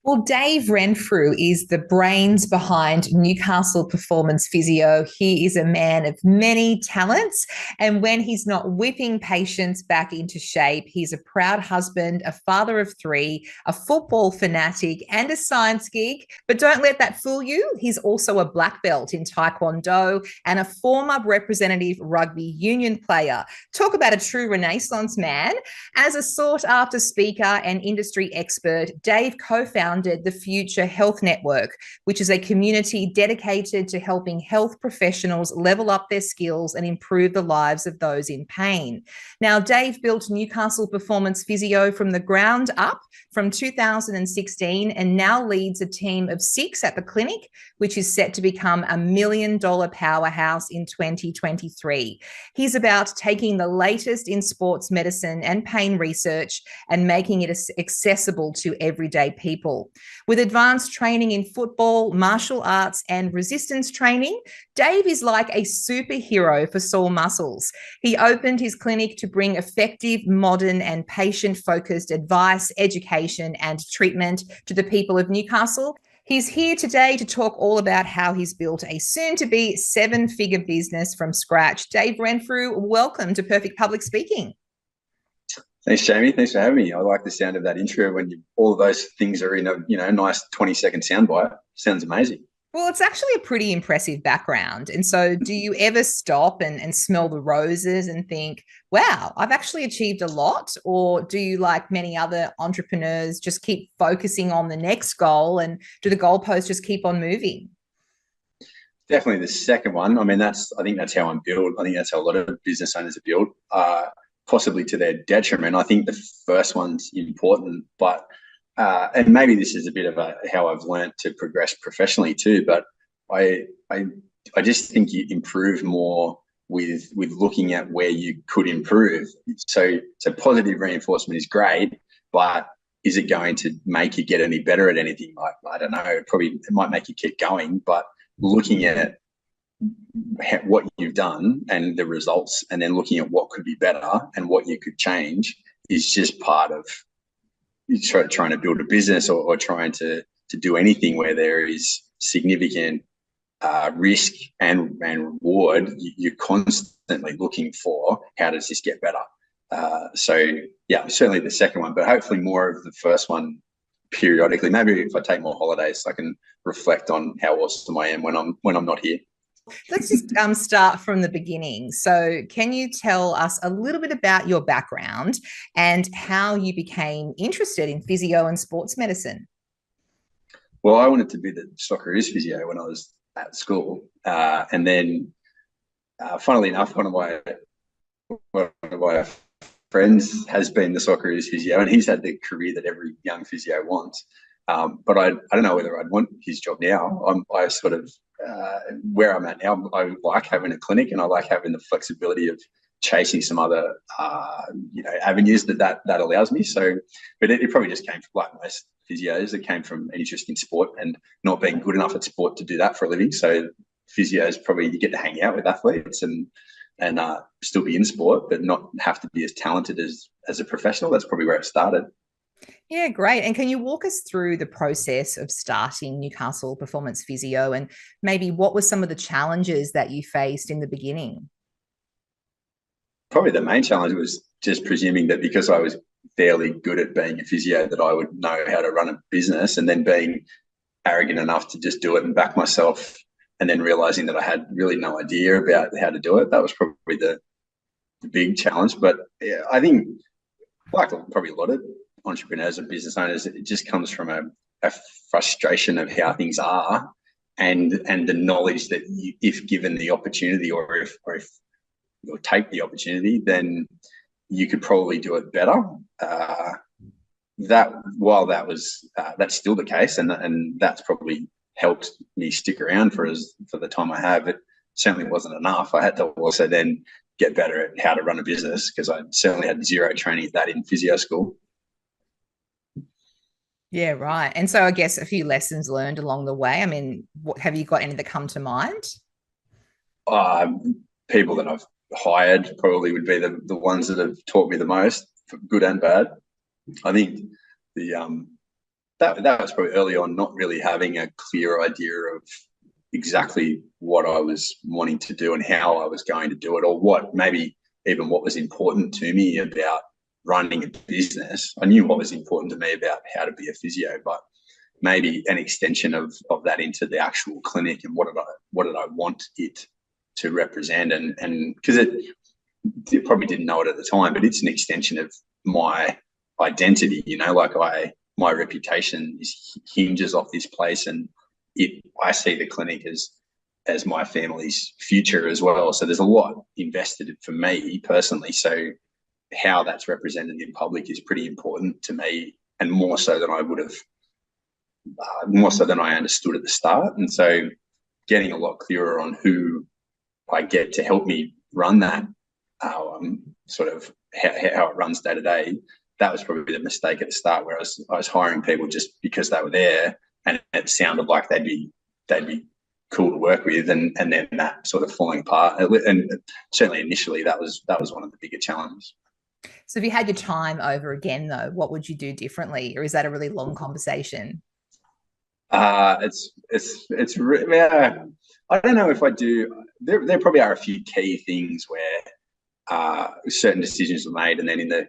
Well, Dave Renfrew is the brains behind Newcastle Performance Physio. He is a man of many talents. And when he's not whipping patients back into shape, he's a proud husband, a father of three, a football fanatic, and a science geek. But don't let that fool you. He's also a black belt in Taekwondo and a former representative rugby union player. Talk about a true Renaissance man. As a sought after speaker and industry expert, Dave co founded the Future Health Network, which is a community dedicated to helping health professionals level up their skills and improve the lives of those in pain. Now, Dave built Newcastle Performance Physio from the ground up from 2016 and now leads a team of 6 at the clinic, which is set to become $1 million powerhouse in 2023. He's about taking the latest in sports medicine and pain research and making it accessible to everyday people. With advanced training in football, martial arts, and resistance training, Dave is like a superhero for sore muscles. He opened his clinic to bring effective, modern, and patient focused advice, education, and treatment to the people of Newcastle. He's here today to talk all about how he's built a soon to be 7-figure business from scratch. Dave Renfrew, welcome to Perfect Public Speaking. Thanks, Jamie. Thanks for having me. I like the sound of that intro when all of those things are in a nice 20-second soundbite. Sounds amazing. Well, it's actually a pretty impressive background. And so, do you ever stop and smell the roses and think, wow, I've actually achieved a lot? Or do you, like many other entrepreneurs, just keep focusing on the next goal and do the goalposts just keep on moving? Definitely the second one. I mean, I think that's how I'm built. I think that's how a lot of business owners are built, possibly to their detriment. I think the first one's important, but and maybe this is a bit of how I've learned to progress professionally too. But I I I just think you improve more with looking at where you could improve. So positive reinforcement is great, but is it going to make you get any better at anything? I don't know. It might make you keep going, but looking at what you've done and the results, and then looking at what could be better and what you could change is just part of trying to build a business, or trying to do anything where there is significant risk and reward. You're constantly looking for how does this get better. So yeah, certainly the second one, but hopefully more of the first one periodically. Maybe if I take more holidays, I can reflect on how awesome I am when I'm not here. Let's just start from the beginning. So, can you tell us a little bit about your background and how you became interested in physio and sports medicine? Well, I wanted to be the Socceroos physio when I was at school, and then, funnily enough, one of my friends has been the Socceroos physio, and he's had the career that every young physio wants. But I don't know whether I'd want his job now. I sort of where I'm at now, I like having a clinic, and I like having the flexibility of chasing some other avenues that allows me. So, but it probably just came from, like most physios, it came from an interest in sport and not being good enough at sport to do that for a living. So physios, probably you get to hang out with athletes and still be in sport, but not have to be as talented as a professional. That's probably where it started. Yeah, great. And can you walk us through the process of starting Newcastle Performance Physio and maybe what were some of the challenges that you faced in the beginning? Probably the main challenge was just presuming that because I was fairly good at being a physio, that I would know how to run a business, and then being arrogant enough to just do it and back myself, and then realizing that I had really no idea about how to do it. That was probably the big challenge. But yeah, I think, like probably a lot of entrepreneurs and business owners, it just comes from a frustration of how things are, and the knowledge that if given the opportunity, or if you take the opportunity, then you could probably do it better. That while that's still the case, and that's probably helped me stick around for the time I have. It certainly wasn't enough. I had to also then get better at how to run a business, because I certainly had zero training at that in physio school. Yeah, right. And so I guess a few lessons learned along the way. I mean, what have you got any that come to mind? People that I've hired probably would be the ones that have taught me the most, for good and bad. I think the that was probably early on, not really having a clear idea of exactly what I was wanting to do and how I was going to do it, or what maybe even what was important to me about running a business. I knew what was important to me about how to be a physio, but maybe an extension of that into the actual clinic, and what did I want it to represent, and because it probably didn't know it at the time, but it's an extension of my identity, like my reputation hinges off this place, and I see the clinic as my family's future as well. So there's a lot invested for me personally. So how that's represented in public is pretty important to me, and more so than I would have, more so than I understood at the start. And so getting a lot clearer on who I get to help me run that, sort of how it runs day to day, that was probably the mistake at the start, where I was hiring people just because they were there and it sounded like they'd be cool to work with, and then that sort of falling apart. And certainly initially that was one of the bigger challenges. So if you had your time over again, though, what would you do differently, or is that a really long conversation? Yeah, I don't know if I do. There probably are a few key things where certain decisions were made, and then in the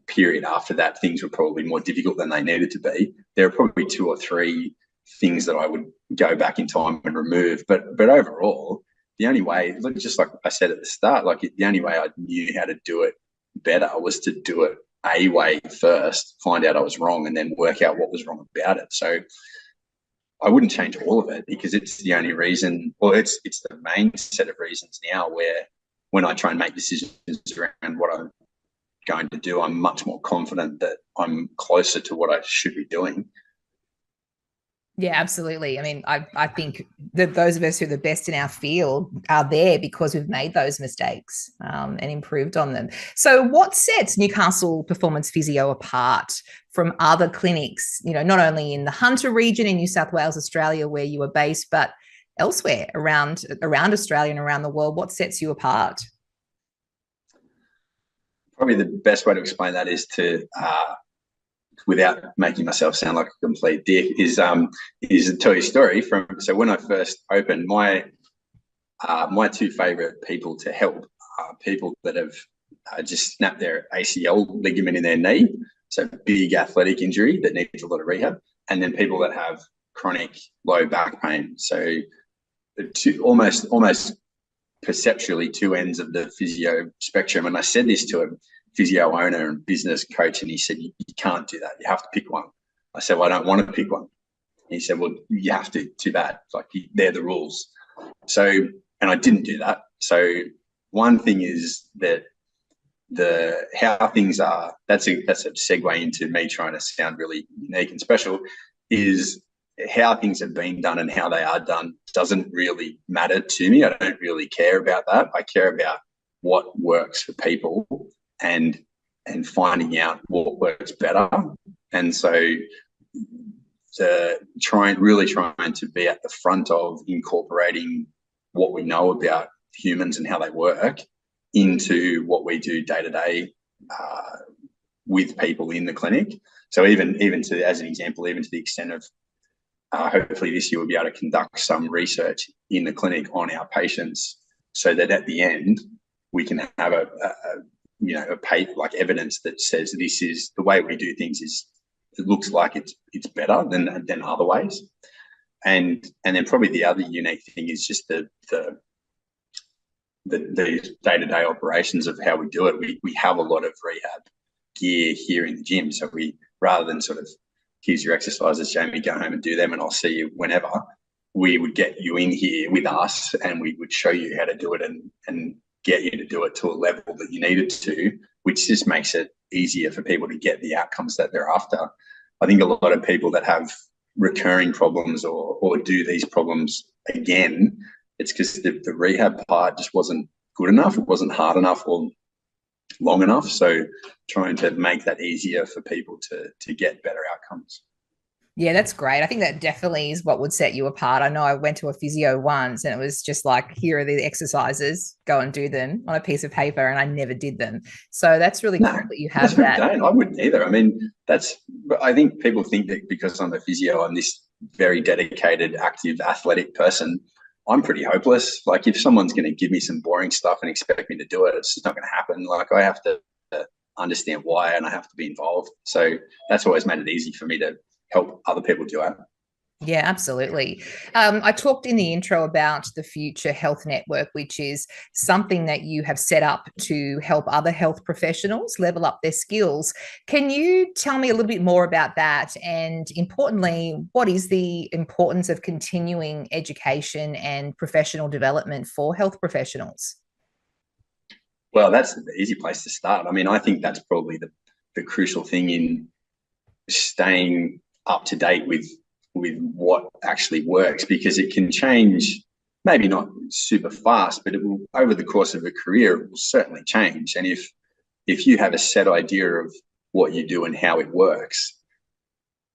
period after that, things were probably more difficult than they needed to be. There are probably 2 or 3 things that I would go back in time and remove. But overall, the only way, just like I said at the start, like the only way I knew how to do it better was to do it a way first, find out I was wrong, and then work out what was wrong about it. So I wouldn't change all of it, because it's the only reason, or it's the main set of reasons now where when I try and make decisions around what I'm going to do, I'm much more confident that I'm closer to what I should be doing. Yeah, absolutely. I mean, I think that those of us who are the best in our field are there because we've made those mistakes and improved on them. So what sets Newcastle Performance Physio apart from other clinics, not only in the Hunter region in New South Wales, Australia, where you are based, but elsewhere around Australia and around the world? What sets you apart? Probably the best way to explain that is to without making myself sound like a complete dick, is to tell you a story from. So when I first opened, my 2 favorite people to help are people that have just snapped their ACL ligament in their knee, so big athletic injury that needs a lot of rehab, and then people that have chronic low back pain. So almost perceptually 2 ends of the physio spectrum. And I said this to a physio owner and business coach, and he said, you can't do that. You have to pick one. I said, well, I don't want to pick one. And he said, well, you have to. Too bad. Like, they're the rules. So, and I didn't do that. So one thing is that how things are, that's a segue into me trying to sound really unique and special, is how things have been done and how they are done doesn't really matter to me. I don't really care about that. I care about what works for people and finding out what works better. And so trying to be at the front of incorporating what we know about humans and how they work into what we do day to day with people in the clinic. So even to, as an example, even to the extent of hopefully this year we'll be able to conduct some research in the clinic on our patients, so that at the end we can have a like evidence that says this is the way we do things. It looks like it's better than other ways. And then probably the other unique thing is just the day-to-day operations of how we do it. We have a lot of rehab gear here in the gym, so we, rather than sort of, here's your exercises, Jamie, go home and do them and I'll see you whenever, we would get you in here with us and we would show you how to do it and get you to do it to a level that you needed to, which just makes it easier for people to get the outcomes that they're after. I think a lot of people that have recurring problems or do these problems again, it's because the rehab part just wasn't good enough, it wasn't hard enough or long enough. So trying to make that easier for people to get better outcomes. Yeah, that's great. I think that definitely is what would set you apart. I know I went to a physio once and it was just like, here are the exercises, go and do them on a piece of paper, and I never did them. So that's really No, cool that you most have people that. don't. I wouldn't either. I mean, I think people think that because I'm a physio, I'm this very dedicated, active, athletic person. I'm pretty hopeless. Like, if someone's going to give me some boring stuff and expect me to do it, it's just not going to happen. Like, I have to understand why, and I have to be involved. So that's always made it easy for me to help other people do it. Yeah, absolutely. I talked in the intro about the Future Health Network, which is something that you have set up to help other health professionals level up their skills. Can you tell me a little bit more about that? And importantly, what is the importance of continuing education and professional development for health professionals? Well, that's the easy place to start. I mean, I think that's probably the crucial thing in staying up to date with what actually works, because it can change, maybe not super fast, but it will, over the course of a career, it will certainly change. And if you have a set idea of what you do and how it works,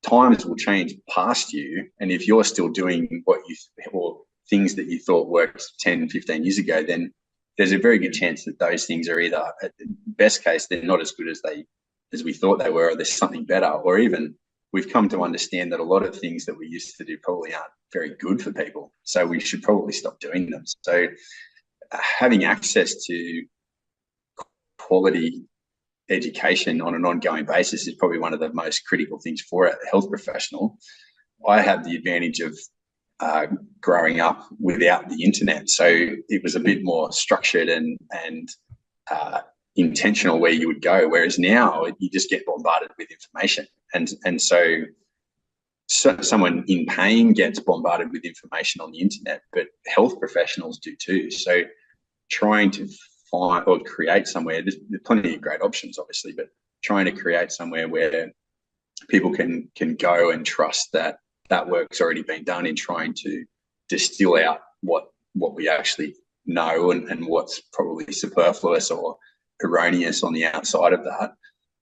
times will change past you. And if you're still doing what you, or things that you thought worked 10, 15 years ago, then there's a very good chance that those things are either, at best case, they're not as good as we thought they were, or there's something better, or even we've come to understand that a lot of things that we used to do probably aren't very good for people. So we should probably stop doing them. So having access to quality education on an ongoing basis is probably one of the most critical things for a health professional. I had the advantage of growing up without the internet, so it was a bit more structured and intentional where you would go. Whereas now you just get bombarded with information, and so someone in pain gets bombarded with information on the internet, but health professionals do too. So trying to find or create somewhere, there's plenty of great options, obviously, but trying to create somewhere where people can go and trust that that work's already been done, in trying to distill out what we actually know, and what's probably superfluous or erroneous on the outside of that,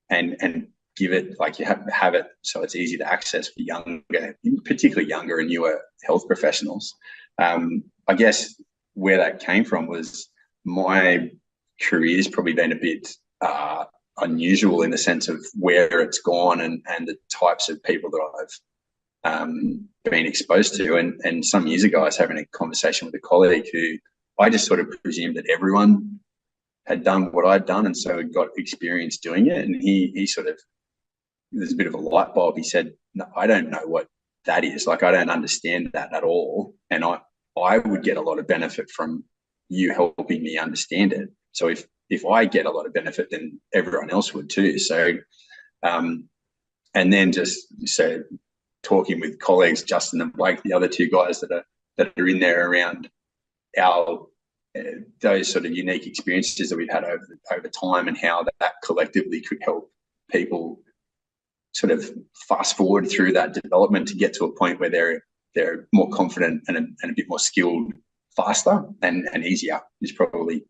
and give it, like, you have it so it's easy to access for younger, particularly younger and newer health professionals. I guess where that came from was my career's probably been a bit unusual in the sense of where it's gone, and the types of people that I've been exposed to. And some years ago, I was having a conversation with a colleague who I just sort of presumed that everyone had done what I'd done, and so got experience doing it. And he sort of, there's a bit of a light bulb. He said, no, I don't know what that is. Like, I don't understand that at all. And I would get a lot of benefit from you helping me understand it. So if I get a lot of benefit, then everyone else would too. So, and then just so talking with colleagues, Justin and Blake, the other two guys that are in there around our those sort of unique experiences that we've had over time, and how that collectively could help people sort of fast forward through that development to get to a point where they're more confident and a bit more skilled faster and easier, is probably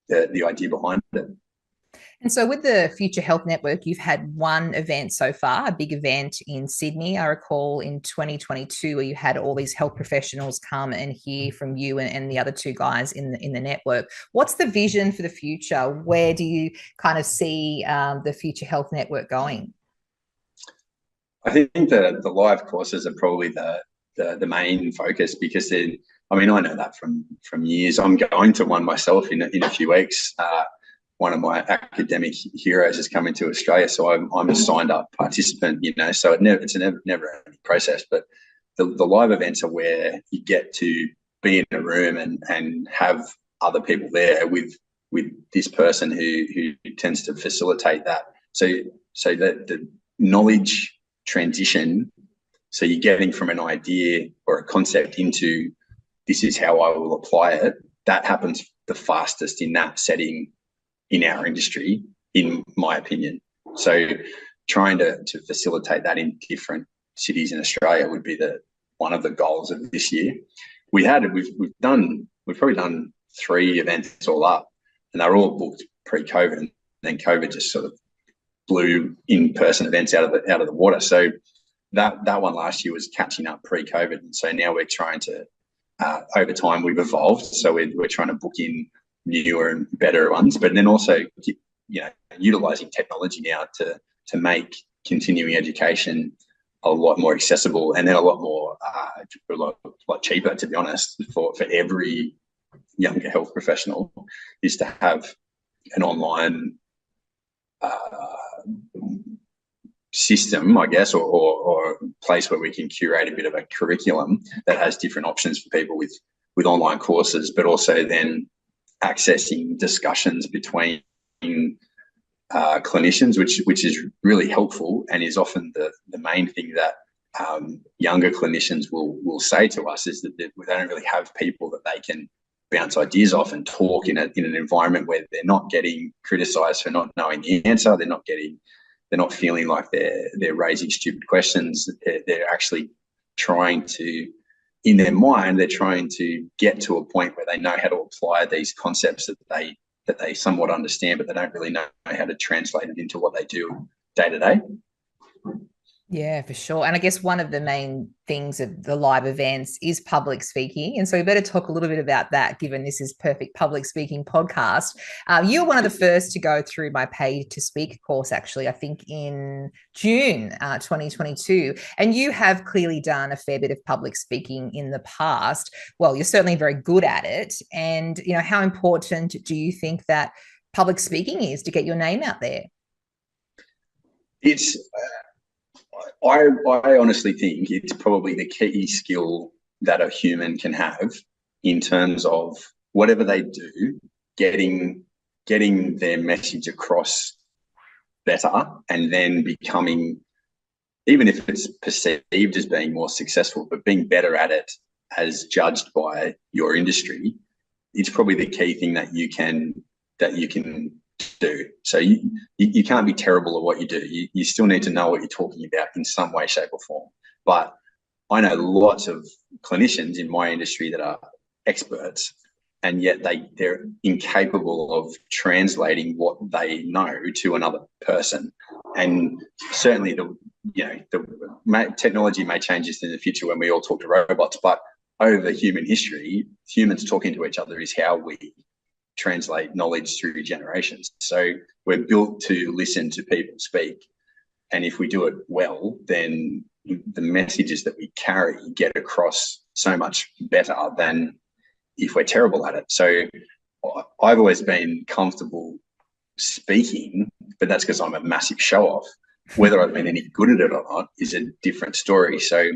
the idea behind it. And so, with the Future Health Network, you've had one event so far, a big event in Sydney. I recall in 2022, where you had all these health professionals come and hear from you and the other two guys in the network. What's the vision for the future? Where do you kind of see the Future Health Network going? I think the live courses are probably the main focus, because I mean, I know that from years. I'm going to one myself in a few weeks. One of my academic heroes is coming to Australia, so I'm a signed up participant. So it's a never ending process. But the live events are where you get to be in a room and have other people there with this person who tends to facilitate that. So that the knowledge transition, so you're getting from an idea or a concept into, this is how I will apply it, that happens the fastest in that setting in our industry, in my opinion. So trying to facilitate that in different cities in Australia would be one of the goals of this year. We've probably done 3 events all up, and they're all booked pre-COVID, and then COVID just sort of blew in-person events out of the water. So that one last year was catching up pre-COVID, and so now we're trying to over time we've evolved, so we're trying to book in newer and better ones, but then also utilizing technology now to make continuing education a lot more accessible, and then a lot more a lot cheaper, to be honest, for every younger health professional, is to have an online system, I guess, or place where we can curate a bit of a curriculum that has different options for people with online courses, but also then accessing discussions between clinicians, which is really helpful, and is often the main thing that younger clinicians will say to us, is that they don't really have people that they can bounce ideas off and talk in an environment where they're not getting criticised for not knowing the answer. They're not feeling like they're raising stupid questions. They're actually trying to, in their mind, they're trying to get to a point where they know how to apply these concepts that they somewhat understand, but they don't really know how to translate it into what they do day to day. Yeah, for sure. And I guess one of the main things of the live events is public speaking. And so we better talk a little bit about that, given this is perfect public speaking podcast. You're one of the first to go through my Pay to Speak course, actually, I think in June 2022. And you have clearly done a fair bit of public speaking in the past. Well, you're certainly very good at it. And, how important do you think that public speaking is to get your name out there? It's... I honestly think it's probably the key skill that a human can have in terms of whatever they do, getting their message across better, and then becoming, even if it's perceived as being more successful, but being better at it as judged by your industry. It's probably the key thing that you can do. So you can't be terrible at what you do. You still need to know what you're talking about in some way, shape, or form. But I know lots of clinicians in my industry that are experts, and yet they're incapable of translating what they know to another person. And certainly the technology may change this in the future when we all talk to robots, but over human history, humans talking to each other is how we translate knowledge through generations. So we're built to listen to people speak, and if we do it well, then the messages that we carry get across so much better than if we're terrible at it. So I've always been comfortable speaking, but that's because I'm a massive show off. Whether I've been any good at it or not is a different story. So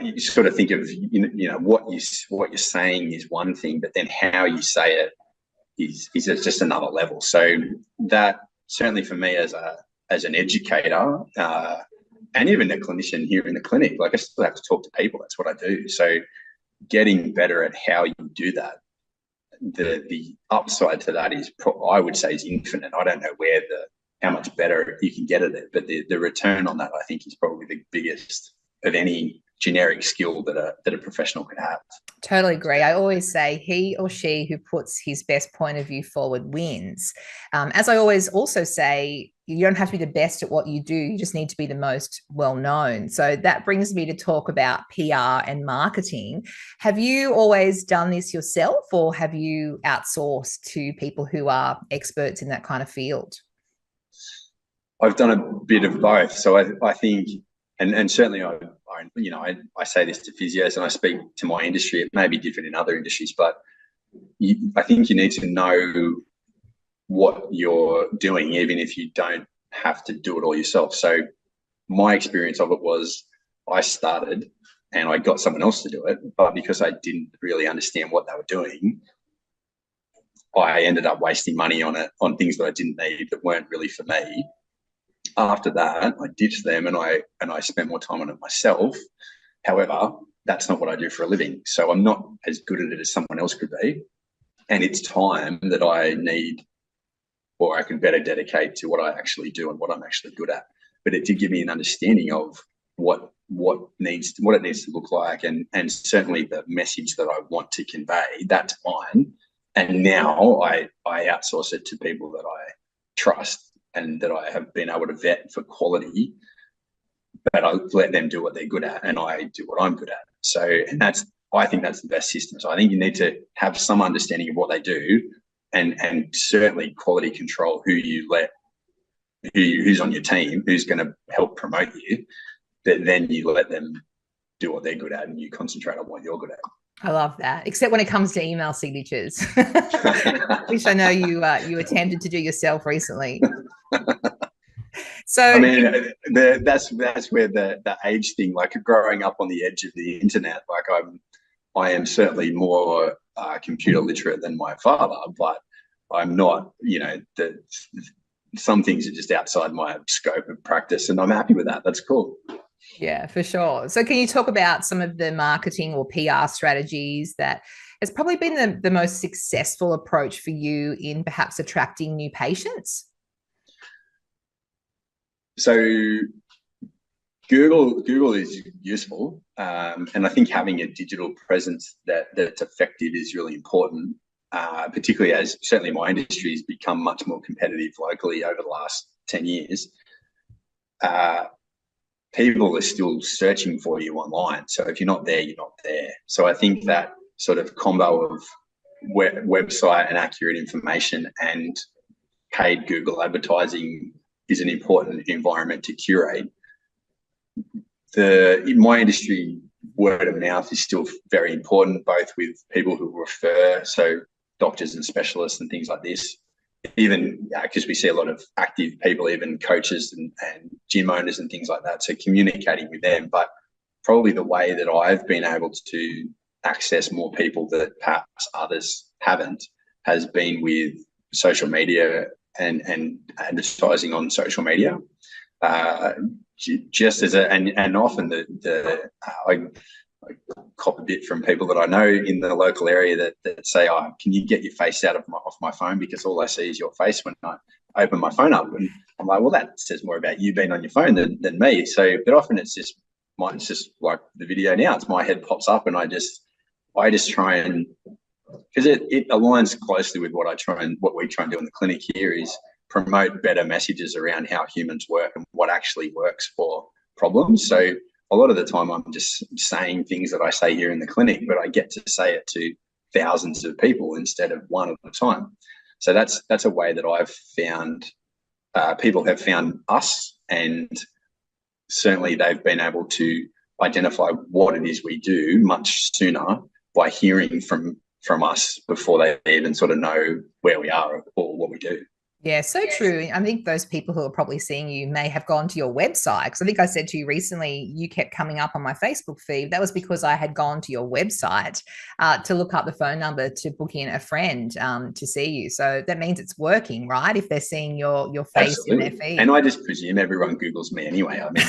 you sort of think of what you're saying is one thing, but then how you say it is just another level. So that certainly for me as an educator and even a clinician here in the clinic, like I still have to talk to people. That's what I do. So getting better at how you do that, the upside to that is I would say is infinite. I don't know how much better you can get at it, but the return on that I think is probably the biggest of any generic skill that a professional can have. Totally agree. I always say he or she who puts his best point of view forward wins. As I always also say, you don't have to be the best at what you do. You just need to be the most well-known. So that brings me to talk about PR and marketing. Have you always done this yourself, or have you outsourced to people who are experts in that kind of field? I've done a bit of both. So I think, and certainly I say this to physios and I speak to my industry. It may be different in other industries, but I think you need to know what you're doing, even if you don't have to do it all yourself. So my experience of it was I started and I got someone else to do it, but because I didn't really understand what they were doing, I ended up wasting money on things that I didn't need, that weren't really for me. After that, I ditched them and I spent more time on it myself. However, that's not what I do for a living. So I'm not as good at it as someone else could be. And it's time that I need, or I can better dedicate to what I actually do and what I'm actually good at. But it did give me an understanding of what it needs to look like, and certainly the message that I want to convey, that's mine. And now I outsource it to people that I trust and that I have been able to vet for quality but I let them do what they're good at and I do what I'm good at. So, and I think that's the best system. So I think you need to have some understanding of what they do, and certainly quality control who's on your team, who's going to help promote you. But then you let them do what they're good at and you concentrate on what you're good at. I love that, except when it comes to email signatures, which I know you attempted to do yourself recently. So I mean, that's where the age thing, like growing up on the edge of the internet, like I am certainly more computer literate than my father, but I'm not, some things are just outside my scope of practice, and I'm happy with that. That's cool. Yeah, for sure. So can you talk about some of the marketing or PR strategies that has probably been the most successful approach for you in perhaps attracting new patients? So Google is useful, and I think having a digital presence that's effective is really important, particularly as certainly my industry has become much more competitive locally over the last 10 years. People are still searching for you online. So if you're not there, you're not there. So I think that sort of combo of website and accurate information and paid Google advertising is an important environment to curate. In my industry, word of mouth is still very important, both with people who refer, so doctors and specialists and things like this, even because we see a lot of active people, even coaches and gym owners and things like that, so communicating with them. But probably the way that I've been able to access more people that perhaps others haven't has been with social media and advertising on social media. Just as and often I cop a bit from people that I know in the local area that say, "Oh, can you get your face off my phone, because all I see is your face when I open my phone up." And I'm like, well, that says more about you being on your phone than me. So, but often it's just like the video now. It's my head pops up and I just try and, because it aligns closely with what we try and do in the clinic here is promote better messages around how humans work and what actually works for problems. So a lot of the time I'm just saying things that I say here in the clinic, but I get to say it to thousands of people instead of one at a time. So that's a way that I've found people have found us, and certainly they've been able to identify what it is we do much sooner by hearing from us before they even sort of know where we are or what we do. Yeah, so true. I think those people who are probably seeing you may have gone to your website. Because I think I said to you recently, you kept coming up on my Facebook feed. That was because I had gone to your website to look up the phone number to book in a friend to see you. So that means it's working, right? If they're seeing your face Absolutely. in their feed. And I just presume everyone Googles me anyway. I mean,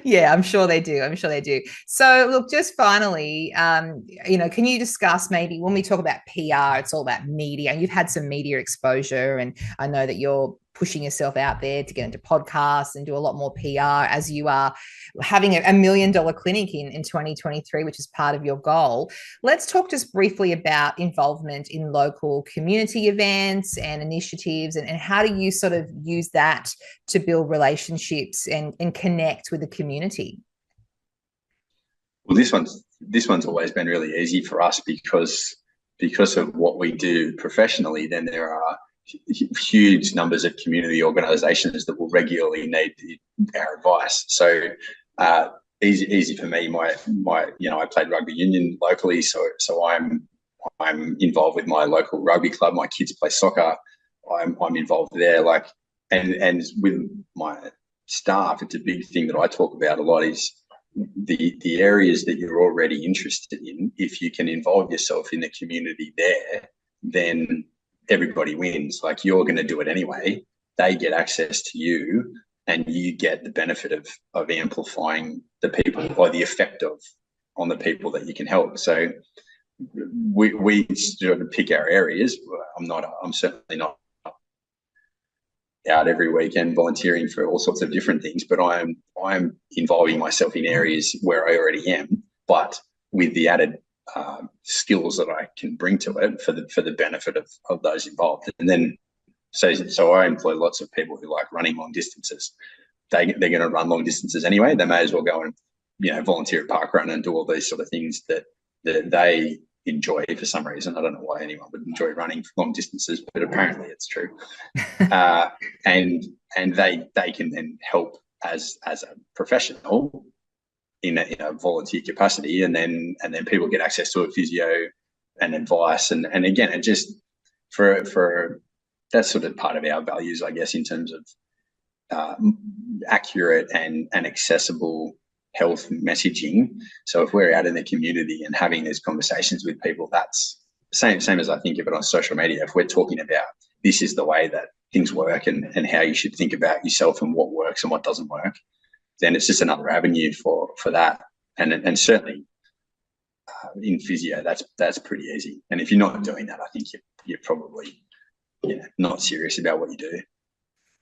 yeah, I'm sure they do. I'm sure they do. So look, just finally, can you discuss, maybe when we talk about PR, it's all about media, and you've had some media exposure, and I know that you're pushing yourself out there to get into podcasts and do a lot more PR, as you are having a $1 million clinic in 2023, which is part of your goal. Let's talk just briefly about involvement in local community events and initiatives, and how do you sort of use that to build relationships and connect with the community? Well, this one's always been really easy for us because of what we do professionally. Then there are huge numbers of community organisations that will regularly need our advice. So easy for me. I played rugby union locally, so I'm involved with my local rugby club. My kids play soccer. I'm involved there. And with my staff, it's a big thing that I talk about a lot is the areas that you're already interested in. If you can involve yourself in the community there, then everybody wins. Like, you're going to do it anyway. They get access to you, and you get the benefit of amplifying the people, or the effect on the people that you can help. So we sort of pick our areas. I'm certainly not out every weekend volunteering for all sorts of different things, but I'm involving myself in areas where I already am, but with the added skills that I can bring to it for the benefit of those involved. And then so I employ lots of people who like running long distances, they're going to run long distances anyway. They may as well go and, volunteer at parkrun and do all these sort of things that they enjoy for some reason. I don't know why anyone would enjoy running long distances, but apparently it's true. And they can then help as a professional in a volunteer capacity, and then people get access to a physio and advice, and again, it just for that's sort of part of our values, I guess, in terms of accurate and accessible health messaging. So if we're out in the community and having these conversations with people, that's same as I think of it on social media. If we're talking about this is the way that things work and how you should think about yourself and what works and what doesn't work, then it's just another avenue for that. And certainly in physio, that's pretty easy. And if you're not doing that, I think you're probably not serious about what you do.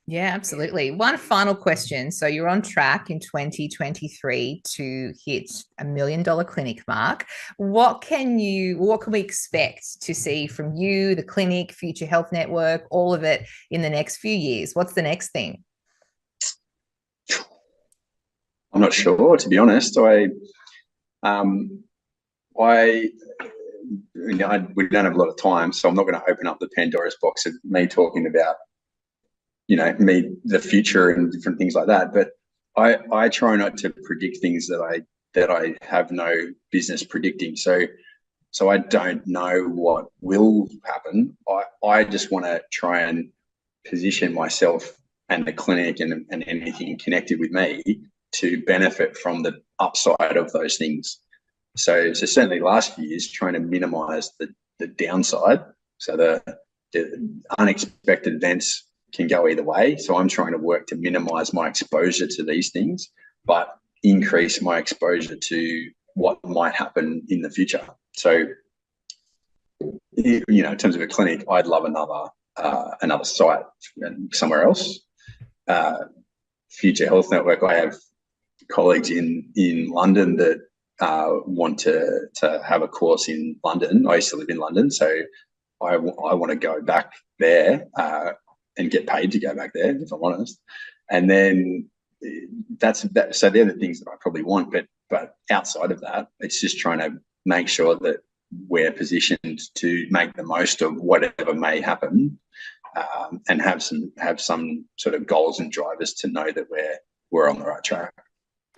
Yeah, absolutely. One final question. So you're on track in 2023 to hit $1 million clinic mark. What can we expect to see from you, the clinic, Future Health Network, all of it in the next few years? What's the next thing? I'm not sure, to be honest. We don't have a lot of time, so I'm not going to open up the Pandora's box of me talking about the future and different things like that. But I try not to predict things that I have no business predicting. So I don't know what will happen. I just want to try and position myself and the clinic and anything connected with me to benefit from the upside of those things. So certainly last few years trying to minimize the downside. So the unexpected events can go either way. So I'm trying to work to minimize my exposure to these things, but increase my exposure to what might happen in the future. So, in terms of a clinic, I'd love another site somewhere else. Future Health Network, I have colleagues in London that want to have a course in London. I used to live in London, so I want to go back there and get paid to go back there, if I'm honest. And then so they're the things that I probably want, but outside of that, it's just trying to make sure that we're positioned to make the most of whatever may happen, and have some sort of goals and drivers to know that we're on the right track.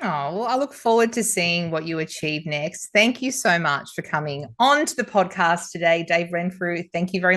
Oh, well, I look forward to seeing what you achieve next. Thank you so much for coming on to the podcast today, Dave Renfrew. Thank you very much.